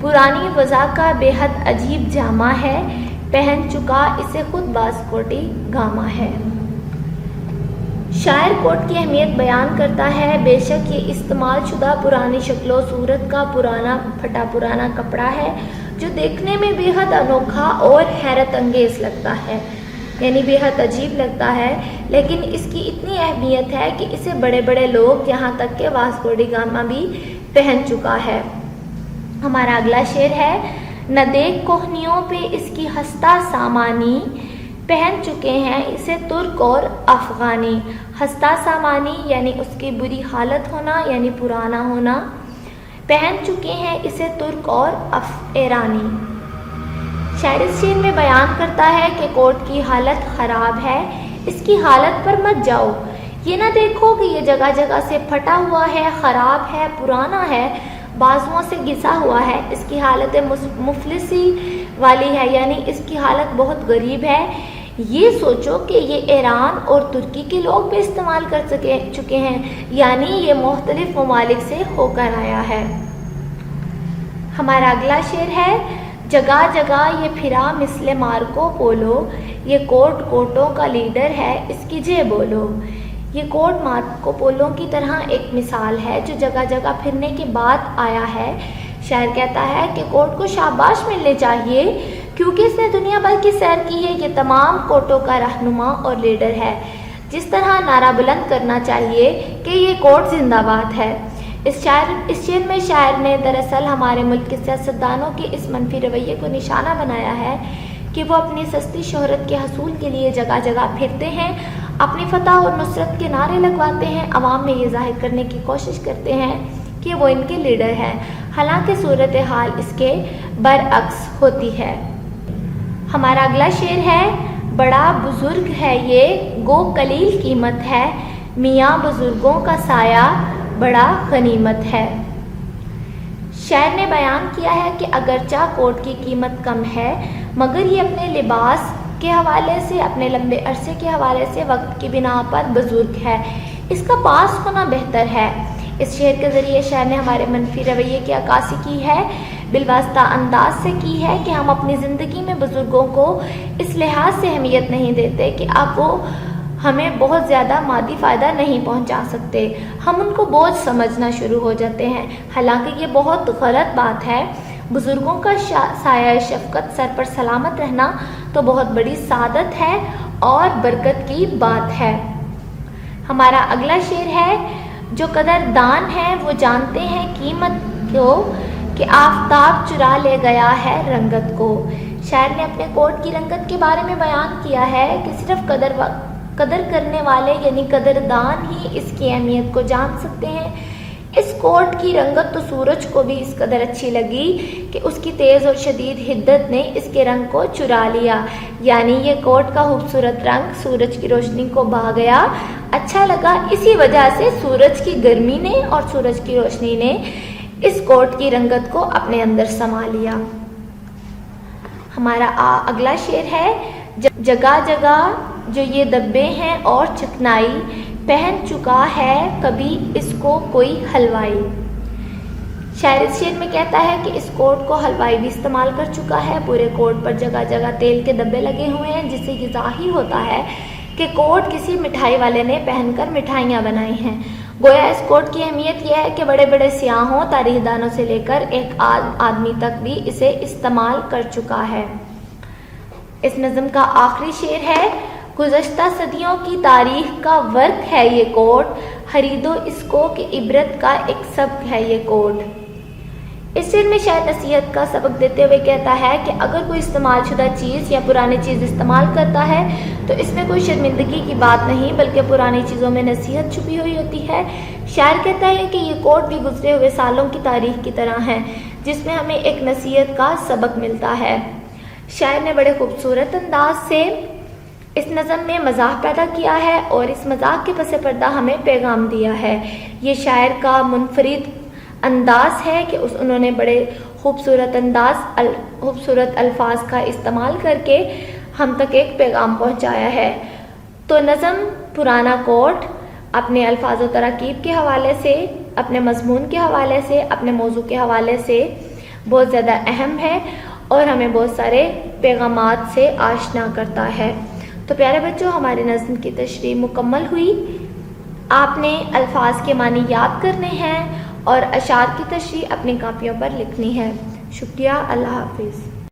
پرانی وضع کا بے حد عجیب جامہ ہے، پہن چکا اسے خود واسکوڈی گاما ہے۔ شاعر کوٹ کی اہمیت بیان کرتا ہے۔ بے شک یہ استعمال شدہ پرانی شکل و صورت کا پرانا پھٹا پرانا کپڑا ہے جو دیکھنے میں بے حد انوکھا اور حیرت انگیز لگتا ہے، یعنی بے حد عجیب لگتا ہے، لیکن اس کی اتنی اہمیت ہے کہ اسے بڑے بڑے لوگ یہاں تک کہ واسکوڈی گاما بھی پہن چکا ہے۔ ہمارا اگلا شعر ہے، نہ دیکھ کوہنیوں پہ اس کی ہستہ سامانی، پہن چکے ہیں اسے ترک اور افغانی۔ ہستہ سامانی یعنی اس کی بری حالت ہونا، یعنی پرانا ہونا، پہن چکے ہیں اسے ترک اور ایرانی۔ شاعر اس شعر میں بیان کرتا ہے کہ کوٹ کی حالت خراب ہے، اس کی حالت پر مت جاؤ، یہ نہ دیکھو کہ یہ جگہ جگہ سے پھٹا ہوا ہے، خراب ہے، پرانا ہے، بازوؤں سے گھسا ہوا ہے، اس کی حالت مفلسی والی ہے، یعنی اس کی حالت بہت غریب ہے۔ یہ سوچو کہ یہ ایران اور ترکی کے لوگ بھی استعمال کر چکے ہیں، یعنی یہ مختلف ممالک سے ہو کر آیا ہے۔ ہمارا اگلا شعر ہے، جگہ جگہ یہ پھرا مثل مارکو پولو، یہ کوٹ کوٹوں کا لیڈر ہے، اس کی جے بولو۔ یہ کوٹ مارکو پولو کی طرح ایک مثال ہے جو جگہ جگہ پھرنے کے بعد آیا ہے۔ شاعر کہتا ہے کہ کوٹ کو شاباش ملنے چاہیے کیونکہ اس نے دنیا بھر کی سیر کی ہے، یہ تمام کوٹوں کا رہنما اور لیڈر ہے۔ جس طرح نعرہ بلند کرنا چاہیے کہ یہ کوٹ زندہ باد ہے۔ اس شعر میں شاعر نے دراصل ہمارے ملک کے سیاستدانوں کے اس منفی رویے کو نشانہ بنایا ہے کہ وہ اپنی سستی شہرت کے حصول کے لیے جگہ جگہ پھرتے ہیں، اپنی فتح اور نصرت کے نعرے لگواتے ہیں، عوام میں یہ ظاہر کرنے کی کوشش کرتے ہیں کہ وہ ان کے لیڈر ہیں، حالانکہ صورتحال اس کے برعکس ہوتی ہے۔ ہمارا اگلا شعر ہے، بڑا بزرگ ہے یہ گو قلیل قیمت ہے، میاں بزرگوں کا سایہ بڑا غنیمت ہے۔ شاعر نے بیان کیا ہے کہ اگرچہ کوٹ کی قیمت کم ہے مگر یہ اپنے لباس کے حوالے سے، اپنے لمبے عرصے کے حوالے سے وقت کی بنا پر بزرگ ہے، اس کا پاس ہونا بہتر ہے۔ اس شعر کے ذریعے شاعر نے ہمارے منفی رویے کی عکاسی کی ہے، بالواسطہ انداز سے کی ہے کہ ہم اپنی زندگی میں بزرگوں کو اس لحاظ سے اہمیت نہیں دیتے کہ اب وہ ہمیں بہت زیادہ مادی فائدہ نہیں پہنچا سکتے، ہم ان کو بوجھ سمجھنا شروع ہو جاتے ہیں، حالانکہ یہ بہت غلط بات ہے۔ بزرگوں کا سایہ شفقت سر پر سلامت رہنا تو بہت بڑی سعادت ہے اور برکت کی بات ہے۔ ہمارا اگلا شعر ہے، جو قدردان ہیں وہ جانتے ہیں قیمت کو کہ آفتاب چرا لے گیا ہے رنگت کو۔ شاعر نے اپنے کوٹ کی رنگت کے بارے میں بیان کیا ہے کہ صرف قدر کرنے والے یعنی قدردان ہی اس کی اہمیت کو جان سکتے ہیں۔ اس کوٹ کی رنگت تو سورج کو بھی اس قدر اچھی لگی کہ اس کی تیز اور شدید حدت نے اس کے رنگ کو چرا لیا، یعنی یہ کوٹ کا خوبصورت رنگ سورج کی روشنی کو بھا گیا، اچھا لگا، اسی وجہ سے سورج کی گرمی نے اور سورج کی روشنی نے اس کوٹ کی رنگت کو اپنے اندر سما لیا۔ ہمارا اگلا شعر ہے، جگہ جگہ جو یہ دبے ہیں اور چکنائی، پہن چکا ہے کبھی اس کو کوئی حلوائی۔ شاعر اس شعر میں کہتا ہے کہ اس کوٹ کو حلوائی بھی استعمال کر چکا ہے، پورے کوٹ پر جگہ جگہ تیل کے دبے لگے ہوئے ہیں، جس سے یہ ظاہر ہوتا ہے کہ کوٹ کسی مٹھائی والے نے پہن کر مٹھائیاں بنائی ہیں۔ گویا اس کوٹ کی اہمیت یہ ہے کہ بڑے بڑے سیاحوں، تاریخ دانوں سے لے کر ایک آدمی تک بھی اسے استعمال کر چکا ہے۔ اس نظم کا آخری شعر ہے، گزشتہ صدیوں کی تاریخ کا ورق ہے یہ کوٹ، خریدو اس کو کہ عبرت کا ایک سبق ہے یہ کوٹ۔ اس شعر میں شاید نصیحت کا سبق دیتے ہوئے کہتا ہے کہ اگر کوئی استعمال شدہ چیز یا پرانی چیز استعمال کرتا ہے تو اس میں کوئی شرمندگی کی بات نہیں بلکہ پرانی چیزوں میں نصیحت چھپی ہوئی ہوتی ہے۔ شاعر کہتا ہے کہ یہ کوٹ بھی گزرے ہوئے سالوں کی تاریخ کی طرح ہے جس میں ہمیں ایک نصیحت کا سبق ملتا ہے۔ شاعر نے بڑے خوبصورت انداز سے اس نظم میں مزاح پیدا کیا ہے اور اس مزاح کے پس پردہ ہمیں پیغام دیا ہے۔ یہ شاعر کا منفرد انداز ہے کہ انہوں نے بڑے خوبصورت الفاظ کا استعمال کر کے ہم تک ایک پیغام پہنچایا ہے۔ تو نظم پرانا کوٹ اپنے الفاظ و تراکیب کے حوالے سے، اپنے مضمون کے حوالے سے، اپنے موضوع کے حوالے سے بہت زیادہ اہم ہے اور ہمیں بہت سارے پیغامات سے آشنا کرتا ہے۔ تو پیارے بچوں، ہماری نظم کی تشریح مکمل ہوئی۔ آپ نے الفاظ کے معنی یاد کرنے ہیں اور اشعار کی تشریح اپنی کاپیوں پر لکھنی ہے۔ شکریہ، اللہ حافظ۔